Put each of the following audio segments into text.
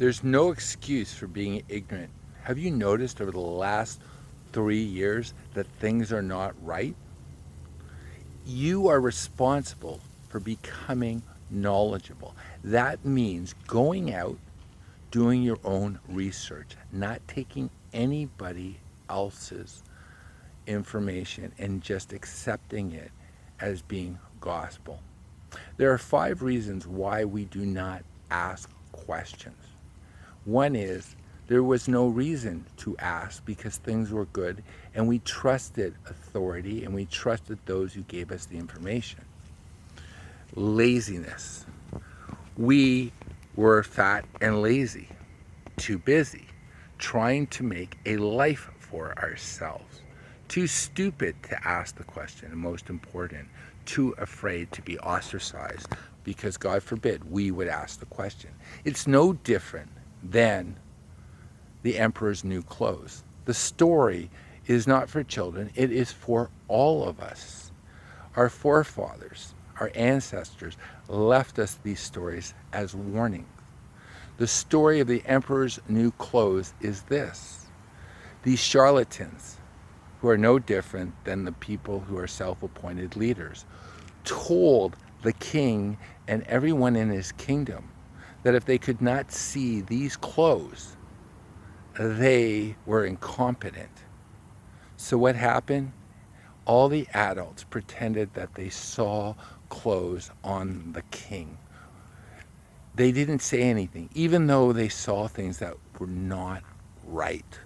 There's no excuse for being ignorant. Have you noticed over the last 3 years that things are not right? You are responsible for becoming knowledgeable. That means going out, doing your own research, not taking anybody else's information and just accepting it as being gospel. There are 5 reasons why we do not ask questions. One is there was no reason to ask because things were good and we trusted authority and we trusted those who gave us the information. Laziness. We were fat and lazy, too busy, trying to make a life for ourselves, too stupid to ask the question, and most important, too afraid to be ostracized because, God forbid, we would ask the question. It's no different than the emperor's new clothes. The story is not for children, it is for all of us. Our forefathers, our ancestors, left us these stories as warnings. The story of the emperor's new clothes is this. These charlatans, who are no different than the people who are self-appointed leaders, told the king and everyone in his kingdom that if they could not see these clothes, they were incompetent. So what happened? All the adults pretended that they saw clothes on the king. They didn't say anything, even though they saw things that were not right,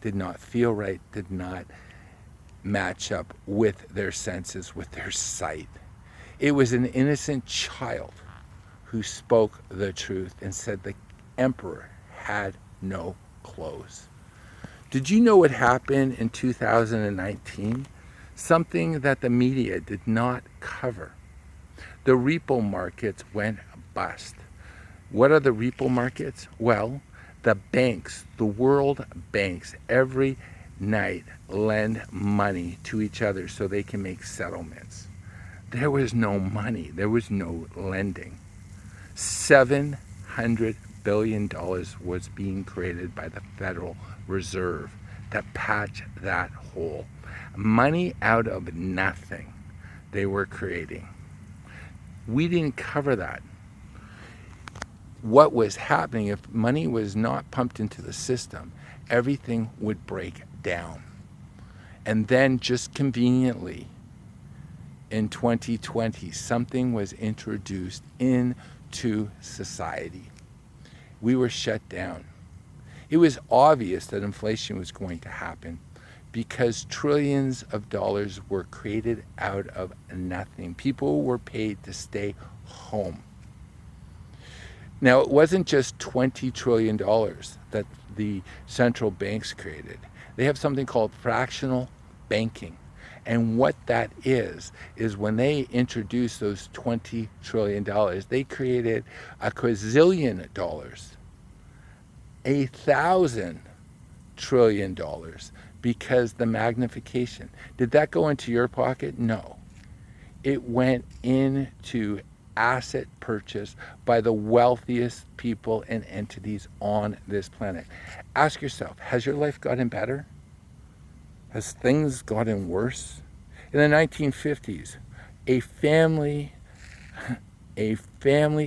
did not feel right, did not match up with their senses, with their sight. It was an innocent child who spoke the truth and said the emperor had no clothes. Did you know what happened in 2019? Something that the media did not cover. The repo markets went bust. What are the repo markets? Well, the banks, the world banks, every night lend money to each other so they can make settlements. There was no money. There was no lending. $700 billion was being created by the Federal Reserve to patch that hole. Money out of nothing they were creating. We didn't cover that. What was happening, if money was not pumped into the system, everything would break down. And then just conveniently, in 2020, something was introduced into society. We were shut down. It was obvious that inflation was going to happen because trillions of dollars were created out of nothing. People were paid to stay home. Now, it wasn't just $20 trillion that the central banks created. They have something called fractional banking. And what that is when they introduced those $20 trillion, they created a quadrillion dollars, $1,000 trillion, because the magnification. Did that go into your pocket? No. It went into asset purchase by the wealthiest people and entities on this planet. Ask yourself, has your life gotten better? Has things gotten worse? In the 1950s, a family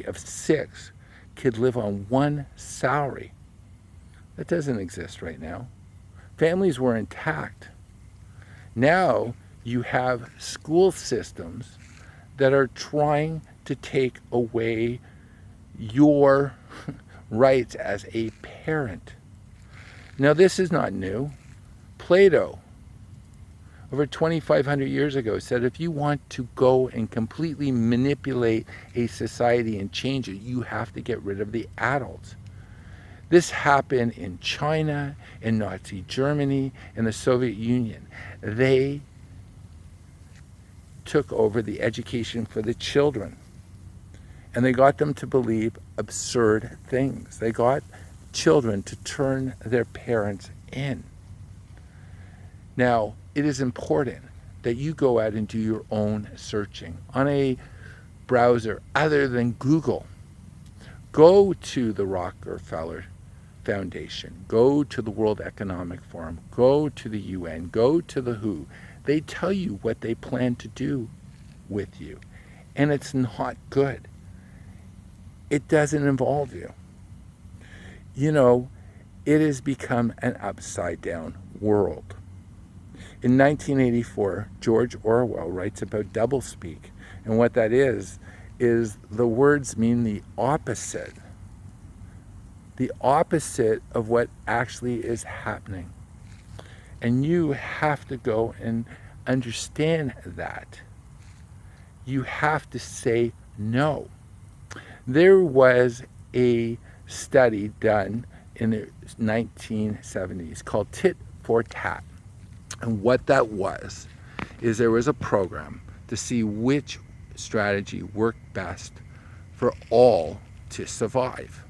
of 6 could live on one salary. That doesn't exist right now. Families were intact. Now you have school systems that are trying to take away your rights as a parent. Now, this is not new. Plato, over 2,500 years ago, said if you want to go and completely manipulate a society and change it, you have to get rid of the adults. This happened in China, in Nazi Germany, in the Soviet Union. They took over the education for the children. And they got them to believe absurd things. They got children to turn their parents in. Now, it is important that you go out and do your own searching on a browser other than Google. Go to the Rockefeller Foundation, go to the World Economic Forum, go to the UN, go to the WHO. They tell you what they plan to do with you, and it's not good. It doesn't involve you. You know, it has become an upside down world. In 1984, George Orwell writes about doublespeak, and what that is the words mean the opposite of what actually is happening. And you have to go and understand that. You have to say no. There was a study done in the 1970s called Tit for Tat. And what that was is there was a program to see which strategy worked best for all to survive.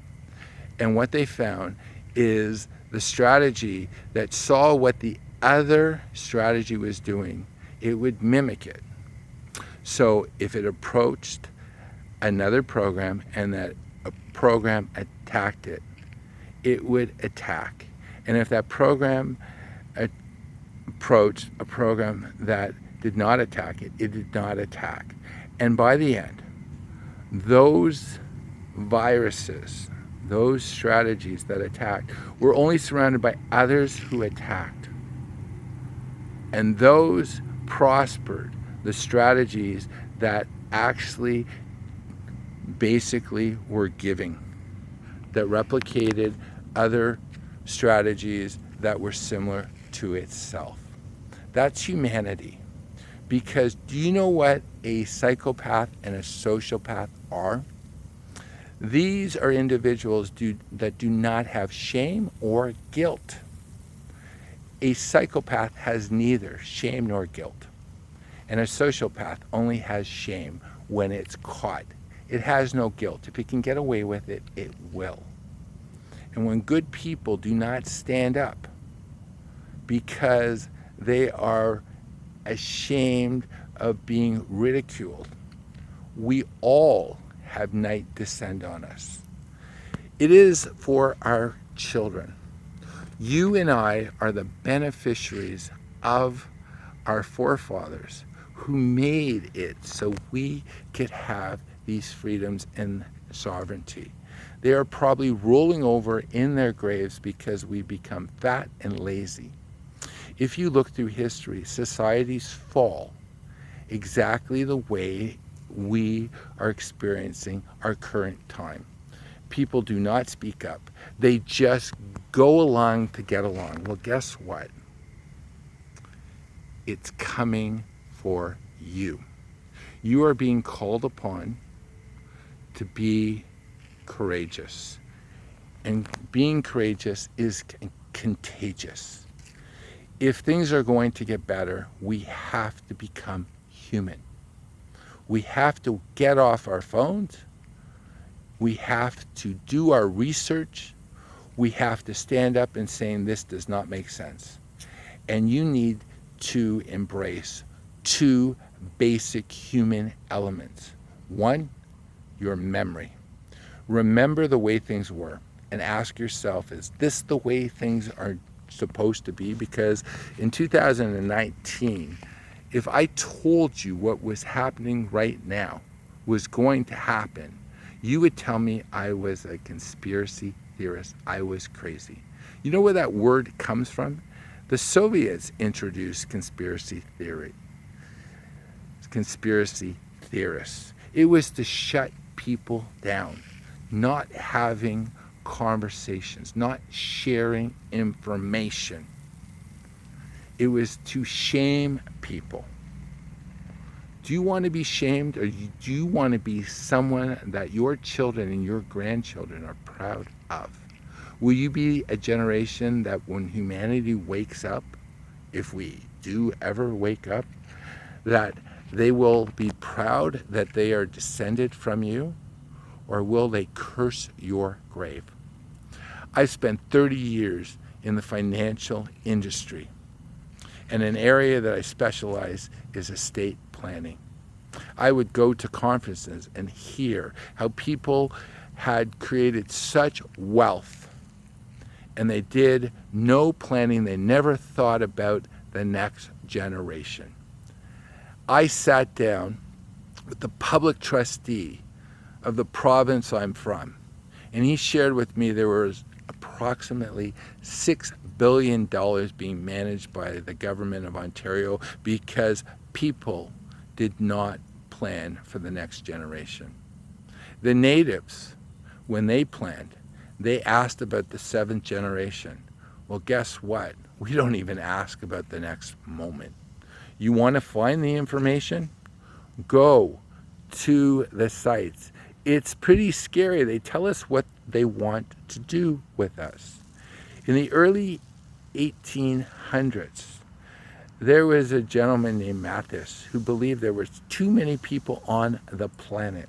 And what they found is the strategy that saw what the other strategy was doing, it would mimic it. So if it approached another program and that a program attacked it, it would attack. And if that program approached a program that did not attack it, it did not attack. And by the end, those viruses, those strategies that attacked, were only surrounded by others who attacked. And those prospered, the strategies that actually basically were giving, that replicated other strategies that were similar to itself. That's humanity. Because do you know what a psychopath and a sociopath are? These are individuals that do not have shame or guilt. A psychopath has neither shame nor guilt. And a sociopath only has shame when it's caught. It has no guilt. If it can get away with it, it will. And when good people do not stand up because they are ashamed of being ridiculed, we all have night descend on us. It is for our children. You and I are the beneficiaries of our forefathers who made it so we could have these freedoms and sovereignty. They are probably rolling over in their graves because we become fat and lazy. If you look through history, societies fall exactly the way we are experiencing our current time. People do not speak up. They just go along to get along. Well, guess what? It's coming for you. You are being called upon to be courageous. And being courageous is contagious. If things are going to get better, we have to become human. We have to get off our phones. We have to do our research. We have to stand up and saying this does not make sense. And you need to embrace two basic human elements. One, your memory. Remember the way things were and ask yourself, is this the way things are supposed to be? Because in 2019, if I told you what was happening right now was going to happen, you would tell me I was a conspiracy theorist. I was crazy. You know where that word comes from? The Soviets introduced conspiracy theory. Conspiracy theorists. It was to shut people down, not having conversations, not sharing information. It was to shame people. Do you want to be shamed, or do you want to be someone that your children and your grandchildren are proud of? Will you be a generation that when humanity wakes up, if we do ever wake up, that they will be proud that they are descended from you, or will they curse your grave? I've spent 30 years in the financial industry, and an area that I specialize is estate planning. I would go to conferences and hear how people had created such wealth, and they did no planning. They never thought about the next generation. I sat down with the public trustee of the province I'm from, and he shared with me there was approximately $6 billion being managed by the government of Ontario because people did not plan for the next generation. The natives, when they planned, they asked about the seventh generation. Well, guess what? We don't even ask about the next moment. You want to find the information? Go to the sites. It's pretty scary. They tell us what they want to do with us. In the early 1800s, there was a gentleman named Mathis who believed there were too many people on the planet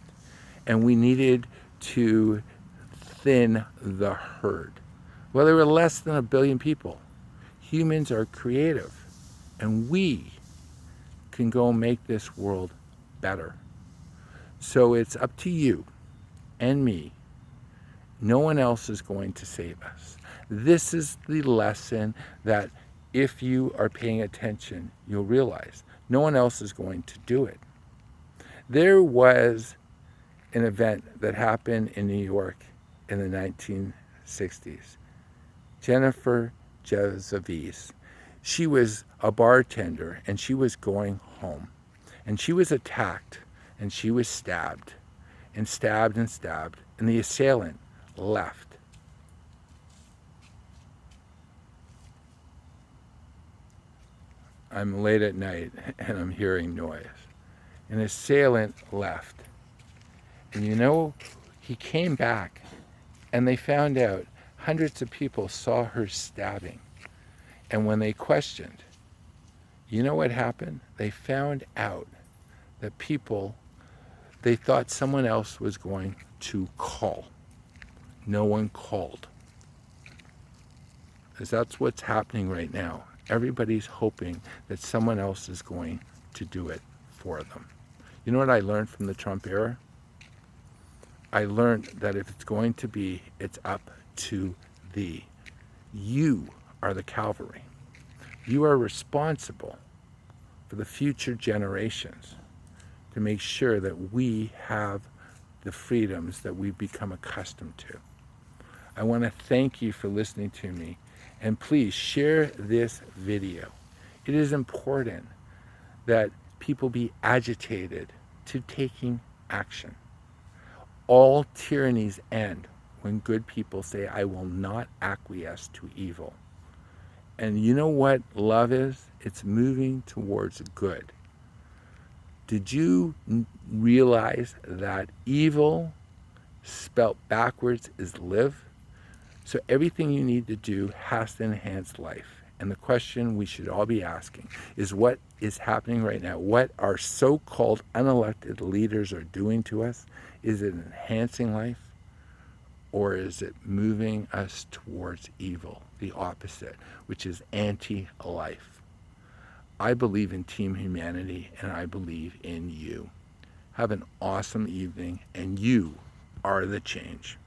and we needed to thin the herd. Well, there were less than 1 billion people. Humans are creative, and we can go make this world better. So it's up to you and me. No one else is going to save us. This is the lesson that if you are paying attention, you'll realize no one else is going to do it. There was an event that happened in New York in the 1960s. Jennifer Genovese. She was a bartender and she was going home. And she was attacked and she was stabbed and stabbed and stabbed. And the assailant left. I'm late at night and I'm hearing noise. An assailant left. And you know, he came back and they found out hundreds of people saw her stabbing. And when they questioned, you know what happened? They found out that people, they thought someone else was going to call. No one called. Because that's what's happening right now. Everybody's hoping that someone else is going to do it for them. You know what I learned from the Trump era? I learned that if it's going to be, it's up to thee. You are the cavalry. You are responsible for the future generations to make sure that we have the freedoms that we've become accustomed to. I want to thank you for listening to me, and please share this video. It is important that people be agitated to taking action. All tyrannies end when good people say, I will not acquiesce to evil. And you know what love is? It's moving towards good. Did you realize that evil spelt backwards is live? So everything you need to do has to enhance life. And the question we should all be asking is what is happening right now? What our so-called unelected leaders are doing to us? Is it enhancing life? Or is it moving us towards evil, the opposite, which is anti-life? I believe in team humanity, and I believe in you. Have an awesome evening, and you are the change.